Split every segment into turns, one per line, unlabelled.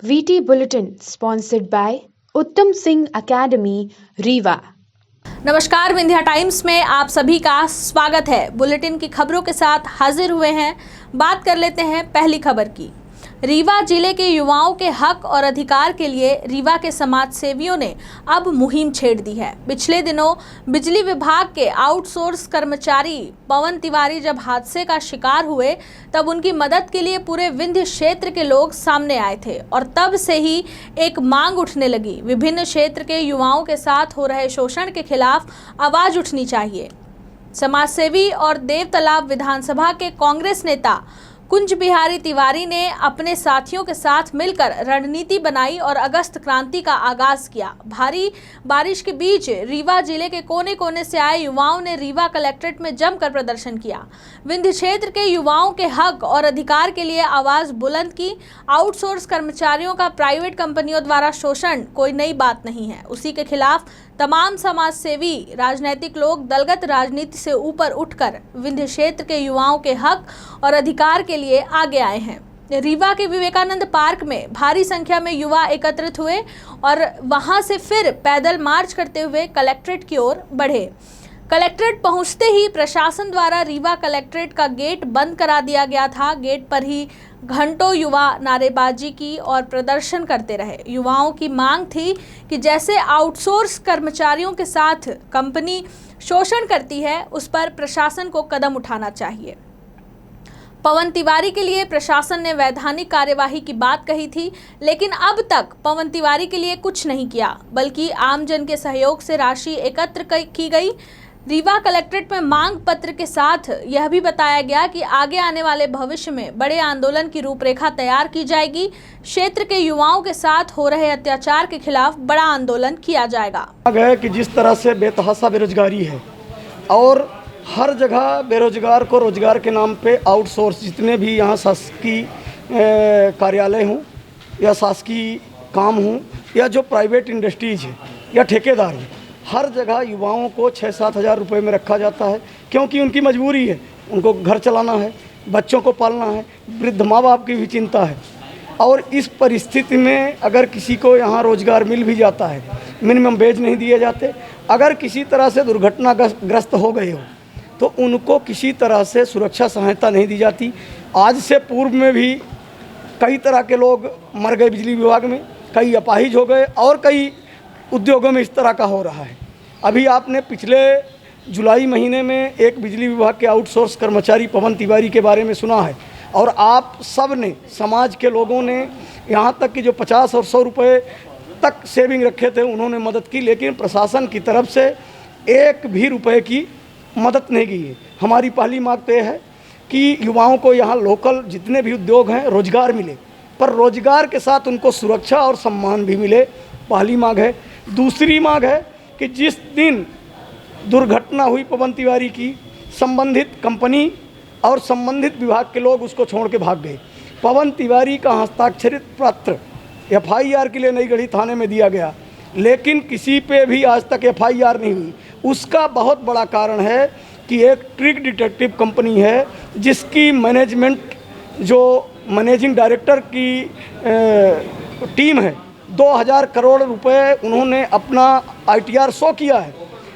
VT Bulletin sponsored by उत्तम Singh academy Rewa.
नमस्कार, Vindhya times में आप सभी का स्वागत है। बुलेटिन की खबरों के साथ हाजिर हुए हैं। बात कर लेते हैं पहली खबर की। रीवा जिले के युवाओं के हक और अधिकार के लिए रीवा के समाज सेवियों ने अब मुहिम छेड़ दी है। पिछले दिनों बिजली विभाग के आउटसोर्स कर्मचारी पवन तिवारी जब हादसे का शिकार हुए तब उनकी मदद के लिए पूरे विंध्य क्षेत्र के लोग सामने आए थे और तब से ही एक मांग उठने लगी। विभिन्न क्षेत्र के युवाओं के साथ हो रहे शोषण के खिलाफ आवाज उठनी चाहिए। समाजसेवी और देवतालाब विधानसभा के कांग्रेस नेता कुंज बिहारी तिवारी ने अपने साथियों के साथ मिलकर रणनीति बनाई और अगस्त क्रांति का आगाज किया। भारी बारिश के बीच रीवा जिले के कोने कोने से आए युवाओं ने रीवा कलेक्ट्रेट में जमकर प्रदर्शन किया। विंध्य क्षेत्र के युवाओं के हक और अधिकार के लिए आवाज बुलंद की। आउटसोर्स कर्मचारियों का प्राइवेट कंपनियों द्वारा शोषण कोई नई बात नहीं है। उसी के खिलाफ तमाम समाज सेवी राजनीतिक लोग दलगत राजनीति से ऊपर उठकर विंध्य क्षेत्र के युवाओं के हक और अधिकार के लिए आगे आए हैं। रीवा के विवेकानंद पार्क में भारी संख्या में युवा एकत्रित हुए और वहां से फिर पैदल मार्च करते हुए कलेक्ट्रेट की ओर बढ़े। कलेक्ट्रेट पहुंचते ही प्रशासन द्वारा रीवा कलेक्ट्रेट का गेट बंद करा दिया गया था। गेट पर ही घंटों युवा नारेबाजी की और प्रदर्शन करते रहे। युवाओं की मांग थी कि जैसे आउटसोर्स कर्मचारियों के साथ कंपनी शोषण करती है, उस पर प्रशासन को कदम उठाना चाहिए। पवन तिवारी के लिए प्रशासन ने वैधानिक कार्यवाही की बात कही थी, लेकिन अब तक पवन तिवारी के लिए कुछ नहीं किया, बल्कि आमजन के सहयोग से राशि एकत्र की गई। रीवा कलेक्ट्रेट में मांग पत्र के साथ यह भी बताया गया कि आगे आने वाले भविष्य में बड़े आंदोलन की रूपरेखा तैयार की जाएगी। क्षेत्र के युवाओं के साथ हो रहे अत्याचार के खिलाफ बड़ा आंदोलन किया जाएगा।
कि जिस तरह से बेतहाशा बेरोजगारी है और हर जगह बेरोजगार को रोजगार के नाम पे आउटसोर्स, जितने भी यहाँ शासकीय कार्यालय हों या शासकीय काम हों या जो प्राइवेट इंडस्ट्रीज है या ठेकेदार हैं, हर जगह युवाओं को 6-7 हज़ार रुपये में रखा जाता है, क्योंकि उनकी मजबूरी है, उनको घर चलाना है, बच्चों को पालना है, वृद्ध माँ बाप की भी चिंता है। और इस परिस्थिति में अगर किसी को यहाँ रोज़गार मिल भी जाता है, मिनिमम वेज नहीं दिए जाते। अगर किसी तरह से दुर्घटनाग्रस्त हो गए हो तो उनको किसी तरह से सुरक्षा सहायता नहीं दी जाती। आज से पूर्व में भी कई तरह के लोग मर गए बिजली विभाग में, कई अपाहिज हो गए और कई उद्योगों में इस तरह का हो रहा है। अभी आपने पिछले जुलाई महीने में एक बिजली विभाग के आउटसोर्स कर्मचारी पवन तिवारी के बारे में सुना है और आप सब ने, समाज के लोगों ने, यहाँ तक कि जो 50 और 100 रुपये तक सेविंग रखे थे उन्होंने मदद की, लेकिन प्रशासन की तरफ से एक भी रुपए की मदद नहीं की है। हमारी पहली मांग तो है कि युवाओं को यहाँ लोकल जितने भी उद्योग हैं रोजगार मिले, पर रोजगार के साथ उनको सुरक्षा और सम्मान भी मिले, पहली मांग है। दूसरी मांग है कि जिस दिन दुर्घटना हुई पवन तिवारी की, संबंधित कंपनी और संबंधित विभाग के लोग उसको छोड़ के भाग गए। पवन तिवारी का हस्ताक्षरित पत्र FIR के लिए नई गढ़ी थाने में दिया गया, लेकिन किसी पे भी आज तक FIR नहीं हुई। उसका बहुत बड़ा कारण है कि एक ट्रिक डिटेक्टिव कंपनी है जिसकी मैनेजमेंट, जो मैनेजिंग डायरेक्टर की टीम है, 2000 करोड़ रुपए उन्होंने अपना ITR शो किया है।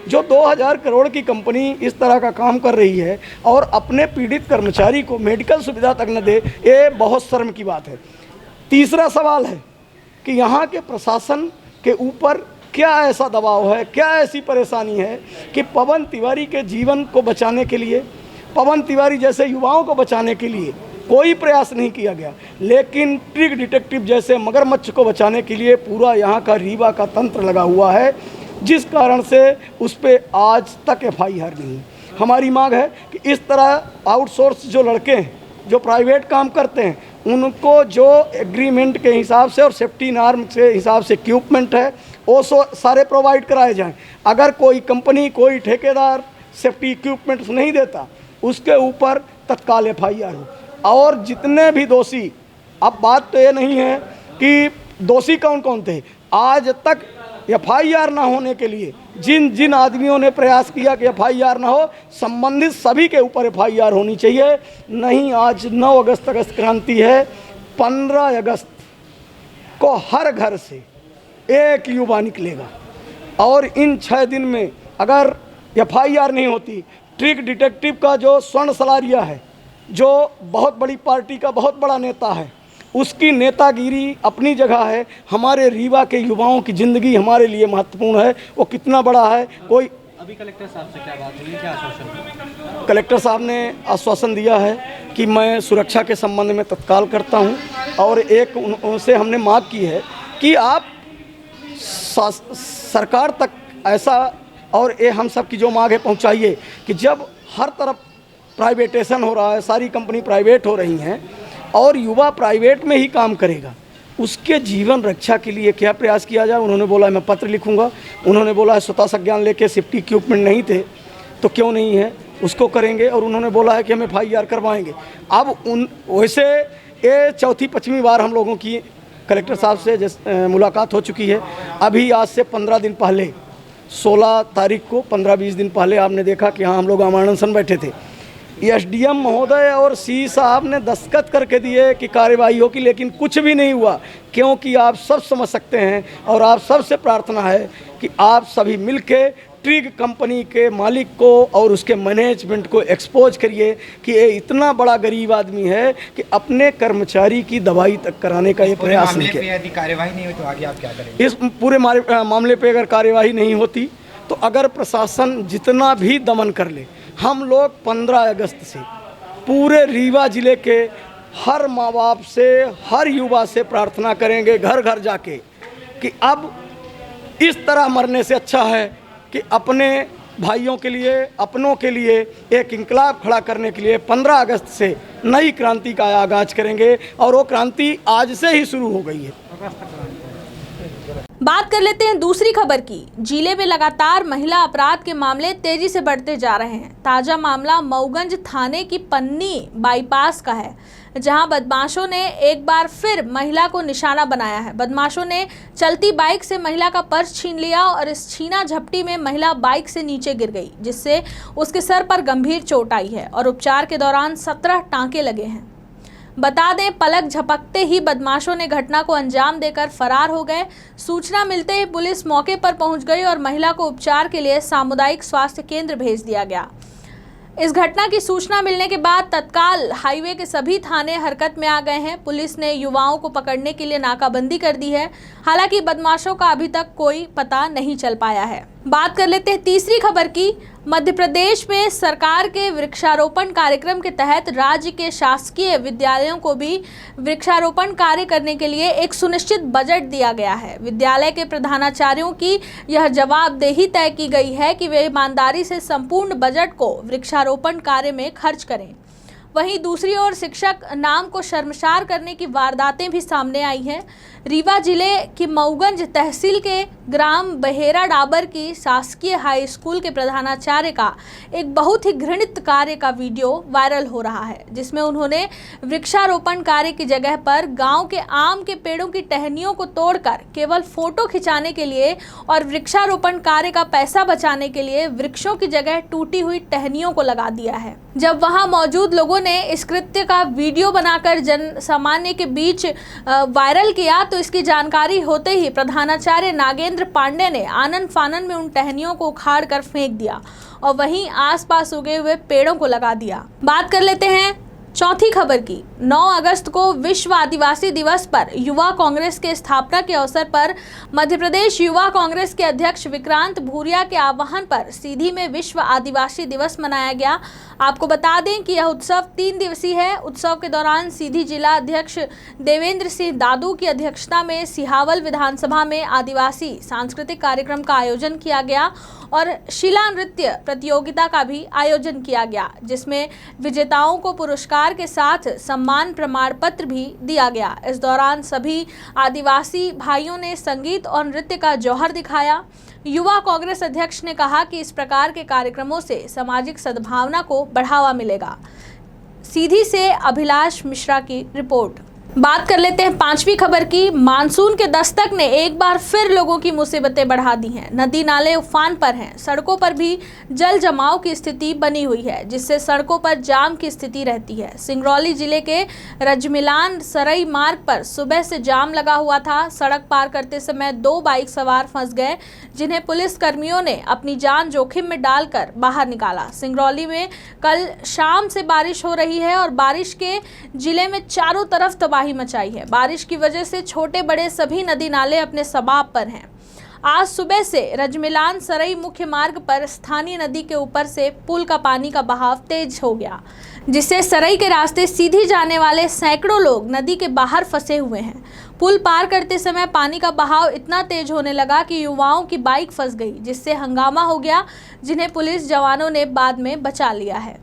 जो 2000 करोड़ की कंपनी इस तरह का काम कर रही है और अपने पीड़ित कर्मचारी को मेडिकल सुविधा तक न दे, ये बहुत शर्म की बात है। तीसरा सवाल है कि यहाँ के प्रशासन के ऊपर क्या ऐसा दबाव है, क्या ऐसी परेशानी है कि पवन तिवारी के जीवन को बचाने के लिए, पवन तिवारी जैसे युवाओं को बचाने के लिए कोई प्रयास नहीं किया गया, लेकिन ट्रिक डिटेक्टिव जैसे मगरमच्छ को बचाने के लिए पूरा यहाँ का रीवा का तंत्र लगा हुआ है, जिस कारण से उस पर आज तक FIR नहीं। हमारी मांग है कि इस तरह आउटसोर्स जो लड़के हैं, जो प्राइवेट काम करते हैं, उनको जो एग्रीमेंट के हिसाब से और सेफ्टी नॉर्म के हिसाब से इक्विपमेंट है वो सारे प्रोवाइड कराए जाएं। अगर कोई कंपनी, कोई ठेकेदार सेफ्टी इक्विपमेंट्स नहीं देता, उसके ऊपर तत्काल FIR हो। और जितने भी दोषी, अब बात तो ये नहीं है कि दोषी कौन कौन थे, आज तक FIR ना होने के लिए जिन जिन आदमियों ने प्रयास किया कि FIR ना हो, संबंधित सभी के ऊपर FIR होनी चाहिए। नहीं, आज 9 अगस्त क्रांति है, 15 अगस्त को हर घर से एक युवा निकलेगा और इन 6 दिन में अगर FIR नहीं होती, ट्रिक डिटेक्टिव का जो स्वर्ण सलारिया है, जो बहुत बड़ी पार्टी का बहुत बड़ा नेता है, उसकी नेतागिरी अपनी जगह है। हमारे रीवा के युवाओं की ज़िंदगी हमारे लिए महत्वपूर्ण है। वो कितना बड़ा है, कोई
अभी कलेक्टर साहब से क्या बात हुई, क्या आश्वासन?
कलेक्टर साहब ने आश्वासन दिया है कि मैं सुरक्षा के संबंध में तत्काल करता हूं, और एक उनसे हमने मांग की है कि आप सरकार तक ऐसा, और ये हम सब की जो मांग है पहुंचाइए कि जब हर तरफ प्राइवेटेशन हो रहा है, सारी कंपनी प्राइवेट हो रही हैं और युवा प्राइवेट में ही काम करेगा, उसके जीवन रक्षा के लिए क्या प्रयास किया जाए। उन्होंने बोला मैं पत्र लिखूंगा। उन्होंने बोला है स्वतः संज्ञान लेके सेफ्टी इक्विपमेंट नहीं थे तो क्यों नहीं है, उसको करेंगे। और उन्होंने बोला है कि हम FIR करवाएंगे। अब वैसे ये 4-5वीं बार हम लोगों की कलेक्टर साहब से मुलाकात हो चुकी है। अभी आज से 15 दिन पहले 16 तारीख को 15-20 दिन पहले आपने देखा कि हाँ हम लोग आमरण अनशन बैठे थे। SDM महोदय और सी साहब ने दस्तखत करके दिए कि कार्यवाही होगी, लेकिन कुछ भी नहीं हुआ, क्योंकि आप सब समझ सकते हैं और आप सबसे प्रार्थना है कि आप सभी मिलके ट्रिग कंपनी के मालिक को और उसके मैनेजमेंट को एक्सपोज करिए कि ये इतना बड़ा गरीब आदमी है कि अपने कर्मचारी की दवाई तक कराने का ये प्रयास नहीं किया।
यदि कार्यवाही नहीं हुई तो आगे आप क्या करेंगे?
इस पूरे मामले पे अगर कार्यवाही नहीं होती तो अगर प्रशासन जितना भी दमन कर ले, हम लोग 15 अगस्त से पूरे रीवा जिले के हर माँ बाप से, हर युवा से प्रार्थना करेंगे घर घर जाके कि अब इस तरह मरने से अच्छा है कि अपने भाइयों के लिए, अपनों के लिए एक इंकलाब खड़ा करने के लिए 15 अगस्त से नई क्रांति का आगाज करेंगे। और वो क्रांति आज से ही शुरू हो गई है।
बात कर लेते हैं दूसरी खबर की। जिले में लगातार महिला अपराध के मामले तेजी से बढ़ते जा रहे हैं। ताजा मामला मऊगंज थाने की पन्नी बाईपास का है, जहां बदमाशों ने एक बार फिर महिला को निशाना बनाया है। बदमाशों ने चलती बाइक से महिला का पर्स छीन लिया और इस छीना झपटी में महिला बाइक से नीचे गिर गई, जिससे उसके सर पर गंभीर चोट आई है और उपचार के दौरान 17 टांके लगे हैं। बता दें, पलक झपकते ही बदमाशों ने घटना को अंजाम देकर फरार हो गए। सूचना मिलते ही पुलिस मौके पर पहुंच गई और महिला को उपचार के लिए सामुदायिक स्वास्थ्य केंद्र भेज दिया गया। इस घटना की सूचना मिलने के बाद तत्काल हाईवे के सभी थाने हरकत में आ गए हैं। पुलिस ने युवाओं को पकड़ने के लिए नाकाबंदी कर दी है। हालांकि बदमाशों का अभी तक कोई पता नहीं चल पाया है। बात कर लेते हैं तीसरी खबर की। मध्य प्रदेश में सरकार के वृक्षारोपण कार्यक्रम के तहत राज्य के शासकीय विद्यालयों को भी वृक्षारोपण कार्य करने के लिए एक सुनिश्चित बजट दिया गया है। विद्यालय के प्रधानाचार्यों की यह जवाबदेही तय की गई है कि वे ईमानदारी से संपूर्ण बजट को वृक्षारोपण कार्य में खर्च करें। वहीं दूसरी ओर शिक्षक नाम को शर्मसार करने की वारदातें भी सामने आई हैं। रीवा जिले की मऊगंज तहसील के ग्राम बहेरा डाबर की शासकीय हाई स्कूल के प्रधानाचार्य का एक बहुत ही घृणित कार्य का वीडियो वायरल हो रहा है, जिसमें उन्होंने वृक्षारोपण कार्य की जगह पर गांव के आम के पेड़ों की टहनियों को तोड़कर केवल फोटो खिंचाने के लिए और वृक्षारोपण कार्य का पैसा बचाने के लिए वृक्षों की जगह टूटी हुई टहनियों को लगा दिया है। जब वहां मौजूद लोगों ने इस कृत्य का वीडियो बनाकर जन सामान्य के बीच वायरल किया तो इसकी जानकारी होते ही प्रधानाचार्य नागेंद्र पांडे ने आनन फानन में उन टहनियों को उखाड़ कर फेंक दिया और वहीं आसपास उगे हुए पेड़ों को लगा दिया। बात कर लेते हैं चौथी खबर की। 9 अगस्त को विश्व आदिवासी दिवस पर युवा कांग्रेस के स्थापना के अवसर पर मध्य प्रदेश युवा कांग्रेस के अध्यक्ष विक्रांत भूरिया के आह्वान पर सीधी में विश्व आदिवासी दिवस मनाया गया। आपको बता दें कि यह उत्सव 3 दिवसीय है। उत्सव के दौरान सीधी जिला अध्यक्ष देवेंद्र सिंह दादू की अध्यक्षता में सिहावल विधानसभा में आदिवासी सांस्कृतिक कार्यक्रम का आयोजन किया गया और शिला नृत्य प्रतियोगिता का भी आयोजन किया गया, जिसमें विजेताओं को पुरस्कार के साथ सम्मान प्रमाण पत्र भी दिया गया। इस दौरान सभी आदिवासी भाइयों ने संगीत और नृत्य का जौहर दिखाया। युवा कांग्रेस अध्यक्ष ने कहा कि इस प्रकार के कार्यक्रमों से सामाजिक सद्भावना को बढ़ावा मिलेगा। सीधी से अभिलाष मिश्रा की रिपोर्ट। बात कर लेते हैं पांचवी खबर की। मानसून के दस्तक ने एक बार फिर लोगों की मुसीबतें बढ़ा दी हैं। नदी नाले उफान पर हैं, सड़कों पर भी जल जमाव की स्थिति बनी हुई है, जिससे सड़कों पर जाम की स्थिति रहती है। सिंगरौली जिले के रजमिलान सरई मार्ग पर सुबह से जाम लगा हुआ था। सड़क पार करते समय 2 बाइक सवार फंस गए, जिन्हें पुलिस कर्मियों ने अपनी जान जोखिम में डालकर बाहर निकाला। सिंगरौली में कल शाम से बारिश हो रही है और बारिश के जिले में चारों तरफ तबाही मचाई है। बारिश की वजह से छोटे बड़े सभी नदी नाले अपने सबाब पर हैं। आज सुबह से रजमिलान सरई मुख्य मार्ग पर स्थानीय नदी के ऊपर से पुल का पानी का बहाव तेज हो गया, जिससे सरई के रास्ते सीधी जाने वाले सैकड़ों लोग नदी के बाहर फंसे हुए हैं। पुल पार करते समय पानी का बहाव इतना तेज होने लगा कि युवाओं की बाइक फंस गई, जिससे हंगामा हो गया, जिन्हें पुलिस जवानों ने बाद में बचा लिया है।